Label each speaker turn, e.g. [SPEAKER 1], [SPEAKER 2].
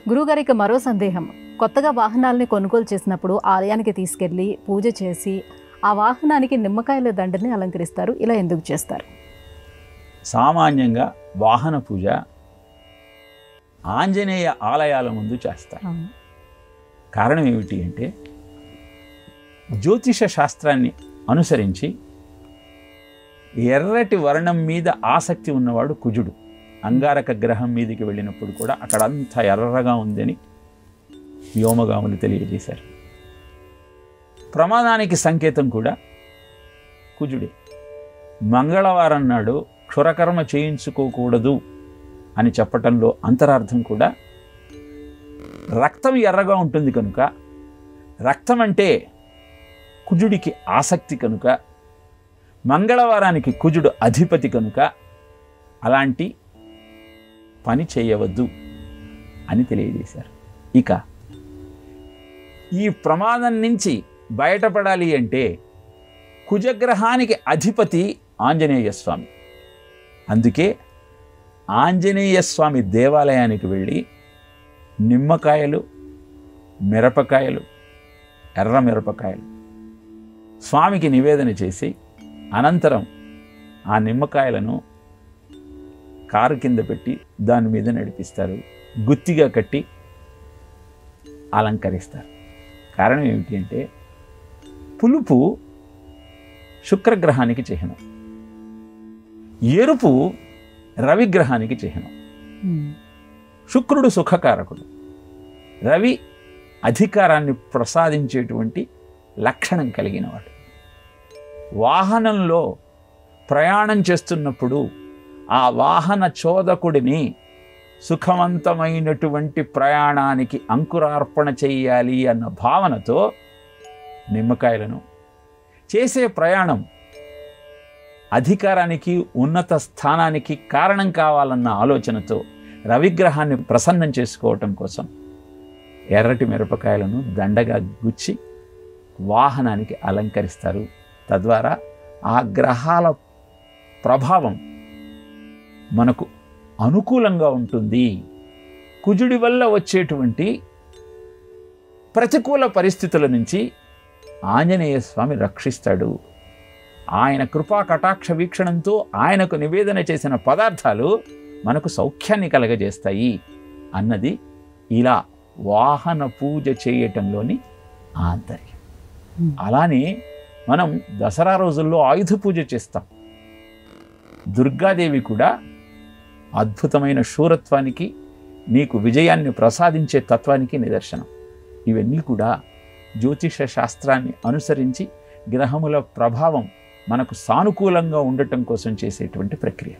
[SPEAKER 1] గురువుగారికి మరో సందేహం. కొత్తగా వాహనాల్ని కొనుగోలు చేసినప్పుడు ఆలయానికి తీసుకెళ్ళి పూజ చేసి ఆ వాహనానికి నిమ్మకాయల దండని అలంకరిస్తారు. ఇలా ఎందుకు చేస్తారు?
[SPEAKER 2] సామాన్యంగా వాహన పూజ ఆంజనేయ ఆలయాల ముందు చేస్తారు. కారణం ఏమిటి అంటే, జ్యోతిష శాస్త్రాన్ని అనుసరించి ఎర్రటి వర్ణం మీద ఆసక్తి ఉన్నవాడు కుజుడు. అంగారక గ్రహం మీదకి వెళ్ళినప్పుడు కూడా అక్కడ అంతా ఎర్రగా ఉందని వ్యోమగాములు తెలియజేశారు. ప్రమాదానికి సంకేతం కూడా కుజుడే. మంగళవారం నాడు క్షురకర్మ చేయించుకోకూడదు అని చెప్పటంలో అంతరార్థం కూడా రక్తం ఎర్రగా ఉంటుంది కనుక, రక్తం అంటే కుజుడికి ఆసక్తి కనుక, మంగళవారానికి కుజుడు అధిపతి కనుక అలాంటి పని చేయవద్దు అని తెలియజేశారు. ఇక ఈ ప్రమాదం నుంచి బయటపడాలి అంటే కుజగ్రహానికి అధిపతి ఆంజనేయ స్వామి. అందుకే ఆంజనేయ స్వామి దేవాలయానికి వెళ్ళి నిమ్మకాయలు, మిరపకాయలు, ఎర్ర మిరపకాయలు స్వామికి నివేదన చేసి అనంతరం ఆ నిమ్మకాయలను కారు కింద పెట్టి దాని మీద నడిపిస్తారు. గుత్తిగా కట్టి అలంకరిస్తారు. కారణం ఏమిటి అంటే, పులుపు శుక్రగ్రహానికి చిహ్నం, ఎరుపు రవిగ్రహానికి చిహ్నం. శుక్రుడు సుఖకారకుడు, రవి అధికారాన్ని ప్రసాదించేటువంటి లక్షణం కలిగినవాడు. వాహనంలో ప్రయాణం చేస్తున్నప్పుడు ఆ వాహన చోదకుడిని సుఖవంతమైనటువంటి ప్రయాణానికి అంకురార్పణ చేయాలి అన్న భావనతో నిమ్మకాయలను, చేసే ప్రయాణం అధికారానికి, ఉన్నత స్థానానికి కారణం కావాలన్న ఆలోచనతో రవిగ్రహాన్ని ప్రసన్నం చేసుకోవటం కోసం ఎర్రటి మిరపకాయలను దండగా గుచ్చి వాహనానికి అలంకరిస్తారు. తద్వారా ఆ గ్రహాల ప్రభావం మనకు అనుకూలంగా ఉంటుంది. కుజుడి వల్ల వచ్చేటువంటి ప్రతికూల పరిస్థితుల నుంచి ఆంజనేయ స్వామి రక్షిస్తాడు. ఆయన కృపా కటాక్ష వీక్షణంతో ఆయనకు నివేదన చేసిన పదార్థాలు మనకు సౌఖ్యాన్ని కలగజేస్తాయి అన్నది ఇలా వాహన పూజ చేయటంలోని ఆంతర్యం. అలానే మనం దసరా రోజుల్లో ఆయుధ పూజ చేస్తాం. దుర్గాదేవి కూడా అద్భుతమైన శూరత్వానికి, నీకు విజయాన్ని ప్రసాదించే తత్వానికి నిదర్శనం. ఇవన్నీ కూడా జ్యోతిష శాస్త్రాన్ని అనుసరించి గ్రహముల ప్రభావం మనకు సానుకూలంగా ఉండటం కోసం చేసేటువంటి ప్రక్రియ.